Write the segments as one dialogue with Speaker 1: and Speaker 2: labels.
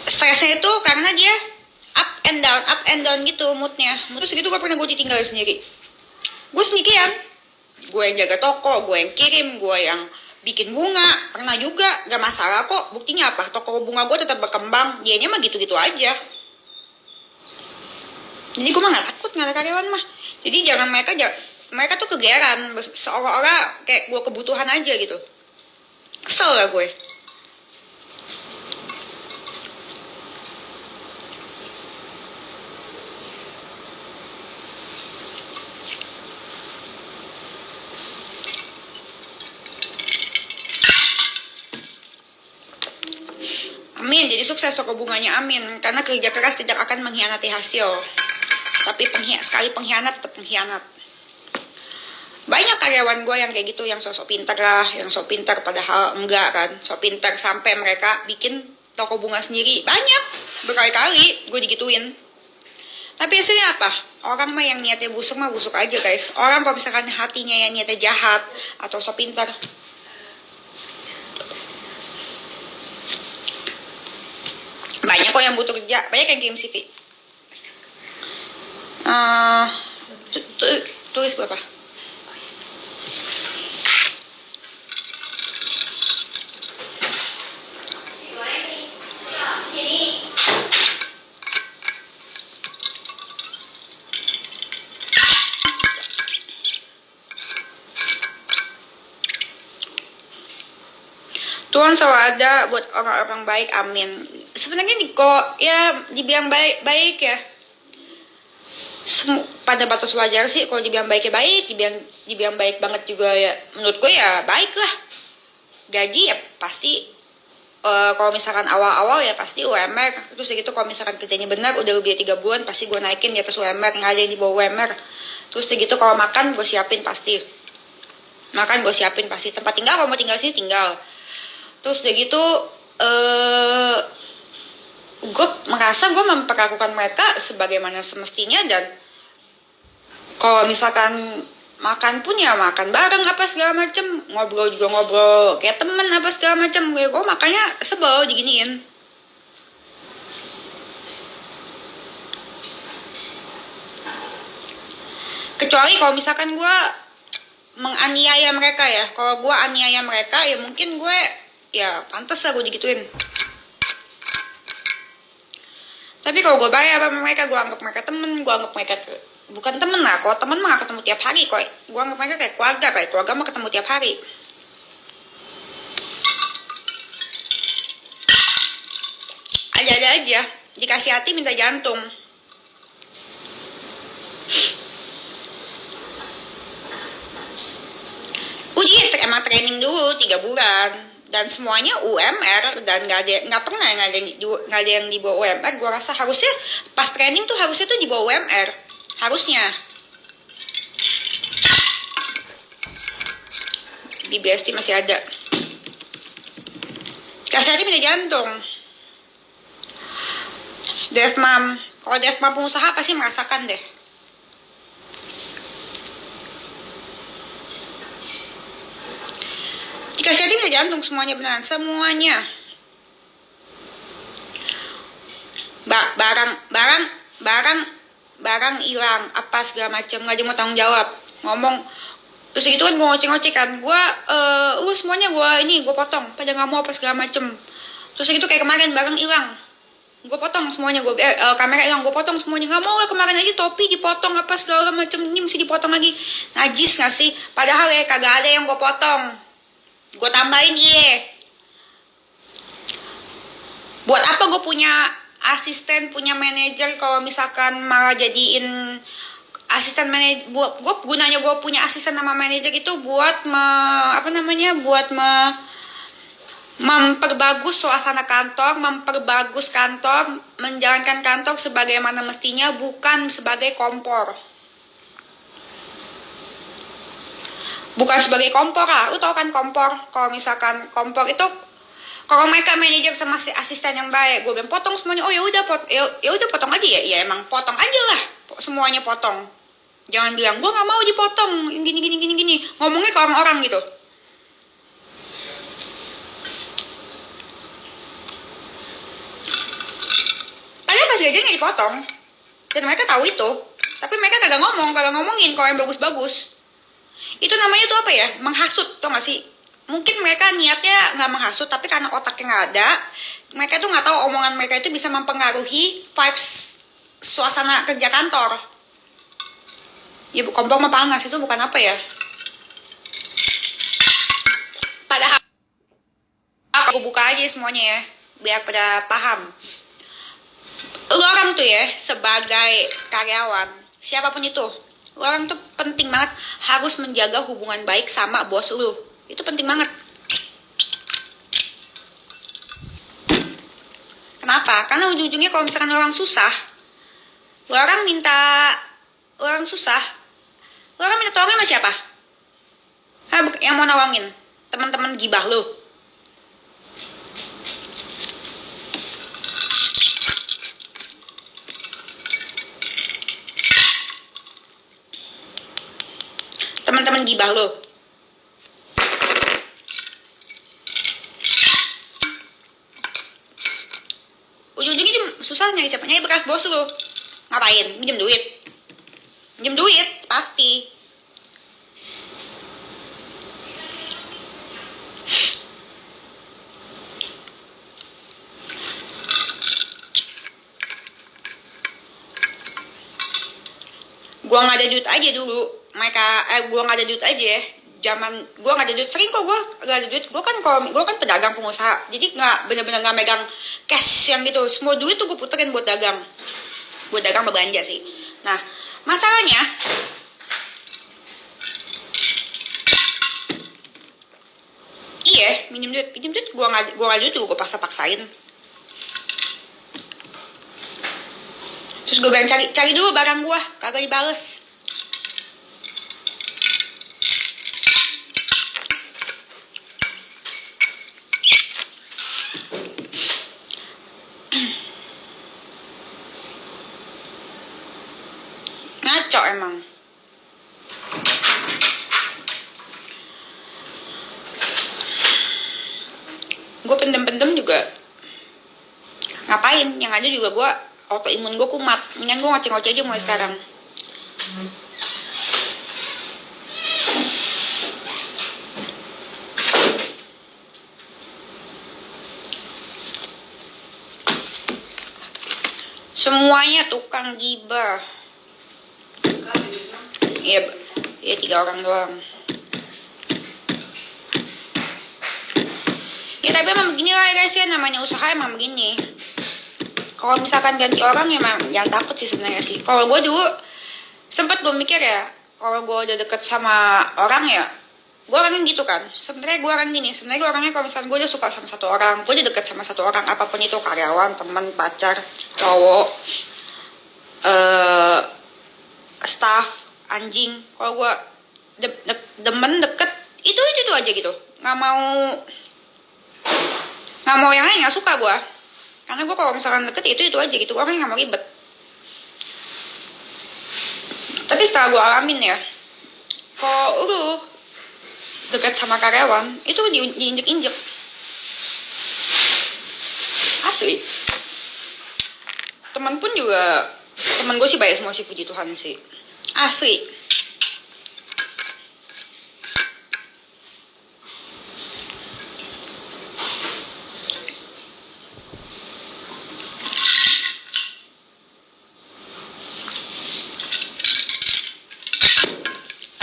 Speaker 1: Stresnya itu karena dia up and down gitu moodnya. Terus gitu gue pernah gue ditinggal sendiri. Gue sendirian. Gue yang jaga toko, gue yang kirim, gue yang bikin bunga. Pernah juga, gak masalah kok. Buktinya apa? Toko bunga gue tetap berkembang. Dianya mah gitu-gitu aja. Jadi gue mah gak takut, gak ada karyawan mah. Jadi jangan mereka tuh kegeeran. Seolah-olah kayak gue kebutuhan aja gitu. Kesel lah gue. Amin, jadi sukses toko bunganya, amin. Karena kerja keras tidak akan mengkhianati hasil. Tapi sekali pengkhianat tetap pengkhianat. Banyak karyawan gue yang kayak gitu, yang sosok pintar lah, yang sok pintar padahal enggak kan. Sok pintar sampai mereka bikin toko bunga sendiri. Banyak, berkali-kali gue digituin. Tapi hasilnya apa? Orang mah yang niatnya busuk mah busuk aja guys. Orang kalau misalkan hatinya yang niatnya jahat atau sok pintar, banyak kok yang butuh kerja, banyak yang kirim CV. Tulis berapa? Tuhan selalu ada buat orang-orang baik, amin. Sebenarnya kok ya dibilang baik ya, pada batas wajar sih. Kalau dibilang baiknya baik, dibilang baik banget juga ya, menurut gue ya baik lah. Gaji ya pasti, kalau misalkan awal-awal ya pasti UMR. Terus gitu kalau misalkan kerjanya benar udah lebih 3 bulan pasti gue naikin di atas UMR, nggak ada yang di bawah UMR. Terus gitu kalau makan gue siapin pasti, tempat tinggal kalau mau tinggal sini tinggal. Terus gitu gue merasa gue memperlakukan mereka sebagaimana semestinya. Dan kalau misalkan makan pun ya makan bareng apa segala macem, ngobrol juga ngobrol kayak temen apa segala macem. Gue makanya sebel diginiin. Kecuali kalau misalkan gue menganiaya mereka ya. Kalau gue aniaya mereka ya mungkin gue ya pantas lah gue digituin. Tapi kalau gue bayar sama mereka, gue anggap mereka temen, gue anggap mereka bukan temen lah. Kalau temen mah gak ketemu tiap hari kok. Gue anggap mereka kayak keluarga mah ketemu tiap hari. Ada-ada aja, dikasih hati minta jantung. Udah emang training dulu 3 bulan. Dan semuanya UMR, dan nggak pernah nggak ada yang di bawah UMR. Gue rasa harusnya pas training tuh harusnya tuh di bawah UMR, harusnya. Di BST masih ada. Kasih hati minta jantung. Devmam, kalau devmam pengusaha pasti merasakan deh. Dikasih hati minta jantung semuanya, beneran semuanya. Barang hilang apa segala macam, nggak ada mau tanggung jawab. Ngomong terus gitu kan gue ngoceh kan, gue semuanya gue potong, pada nggak mau apa segala macem. Terus gitu kayak kemarin barang hilang, gue potong semuanya. Kamera hilang, gue potong semuanya. Nggak mau lah, kemarin aja topi dipotong apa segala macem, ini mesti dipotong lagi. Najis nggak sih? Padahal ya kagak ada yang gue potong, gue tambahin. Buat apa gue punya asisten, punya manajer kalau misalkan malah jadiin asisten manajer. Gue gunanya gue punya asisten sama manajer itu buat memperbagus suasana kantor, memperbagus kantor, menjalankan kantor sebagaimana mestinya, bukan sebagai kompor. Bukan sebagai kompor lah. Lu tau kan kompor? Kalau misalkan kompor itu, kalau mereka manajer sama si asisten yang baik, gue bilang potong semuanya. Oh ya udah potong aja ya. Ya emang potong aja lah, semuanya potong. Jangan bilang gue nggak mau dipotong gini. Ngomongnya ke orang-orang gitu. masih gajinya dipotong. Dan mereka tahu itu. Tapi mereka kagak ngomongin kalau yang bagus-bagus. Itu namanya tuh apa ya? Menghasut, tau gak sih? Mungkin mereka niatnya nggak menghasut, tapi karena otaknya nggak ada, mereka tuh nggak tahu omongan mereka itu bisa mempengaruhi vibes suasana kerja kantor. Ya kompor mah panas, itu bukan apa ya? Padahal aku buka aja semuanya ya, biar pada paham. Lu orang tuh ya, sebagai karyawan, siapapun itu, lu orang tuh penting banget harus menjaga hubungan baik sama bos lu. Itu penting banget. Kenapa? Karena ujung-ujungnya kalau misalkan orang susah, orang susah, orang minta tolongnya sama siapa? Yang mau nolongin? Teman-teman gibah lu. Teman-teman gibah lu. Ujung-ujungnya susah nyari siapa? Nyari bekas bos lu. Ngapain? Minjem duit. Minjem duit, pasti. Gua nggak ada duit aja dulu. Gua nggak ada duit aja. Gua nggak ada duit. Sering kok gua nggak ada duit. Gua kan pedagang pengusaha. Jadi nggak bener-bener nggak megang cash yang gitu. Semua duit tuh gua puterin buat dagang. Buat dagang berbelanja sih. Nah, masalahnya iya, minjem duit gua nggak duit tuh gua paksain. Terus gue bilang cari dulu barang gue, kagak dibales. Ngaco emang. Gue pendem juga. Ngapain? Yang ada juga gue autoimun gue kumat. Mendingan gue ngoceh-ngoceh aja mulai sekarang. Semuanya tukang gibah. Iya 3 orang doang. Ya tapi emang begini lah ya guys ya, namanya usaha emang begini. Kalau misalkan ganti orang ya emang jangan takut sih sebenarnya sih. Kalau gue dulu sempet gue mikir ya, kalau gue udah deket sama orang ya, gue orangnya gitu kan. Sebenarnya gue orang gini, sebenarnya gue orangnya kalau misalkan gue udah suka sama satu orang, gue udah deket sama satu orang, apapun itu, karyawan, teman, pacar, cowok, staff, anjing. Kalau gue demen deket, itu aja gitu. Nggak mau yang lain, nggak suka gue. Karena gue kalau misalkan deket itu aja gitu, gue kan nggak mau ribet. Tapi setelah gue alamin ya, kalau lu deket sama karyawan, itu diinjek-injek. Asli. Teman pun juga, teman gue sih banyak semua sih, puji Tuhan sih. Asli.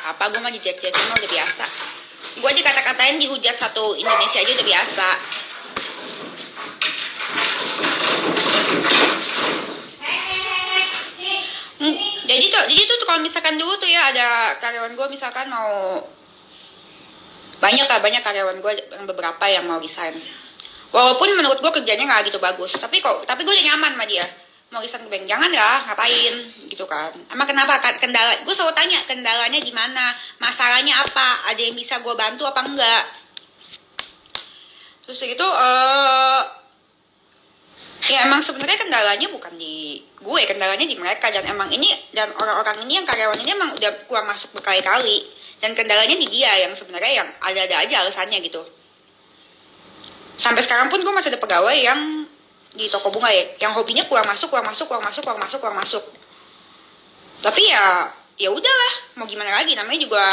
Speaker 1: Apa gue mah dijek-jekin mah udah biasa. Gue dikata-katain dihujat satu Indonesia aja udah biasa. Jadi tuh kalau misalkan dulu tuh ya ada karyawan gue misalkan mau banyak karyawan gue yang beberapa yang mau resign. Walaupun menurut gue kerjanya nggak gitu bagus, tapi gue udah nyaman sama dia. Mau resign ke bank, jangan lah, ngapain gitu kan. Emang kenapa? Kendala, gue selalu tanya kendalanya di mana, masalahnya apa, ada yang bisa gue bantu apa enggak. Terus gitu, ya emang sebenarnya kendalanya bukan di gue, kendalanya di mereka. Dan emang ini, dan orang-orang ini yang karyawan ini emang udah kurang masuk berkali-kali. Dan kendalanya di dia yang sebenarnya yang ada aja alasannya gitu. Sampai sekarang pun gue masih ada pegawai yang di toko bunga ya, yang hobinya keluar masuk keluar masuk keluar masuk keluar masuk keluar masuk. Tapi ya udahlah, mau gimana lagi, namanya juga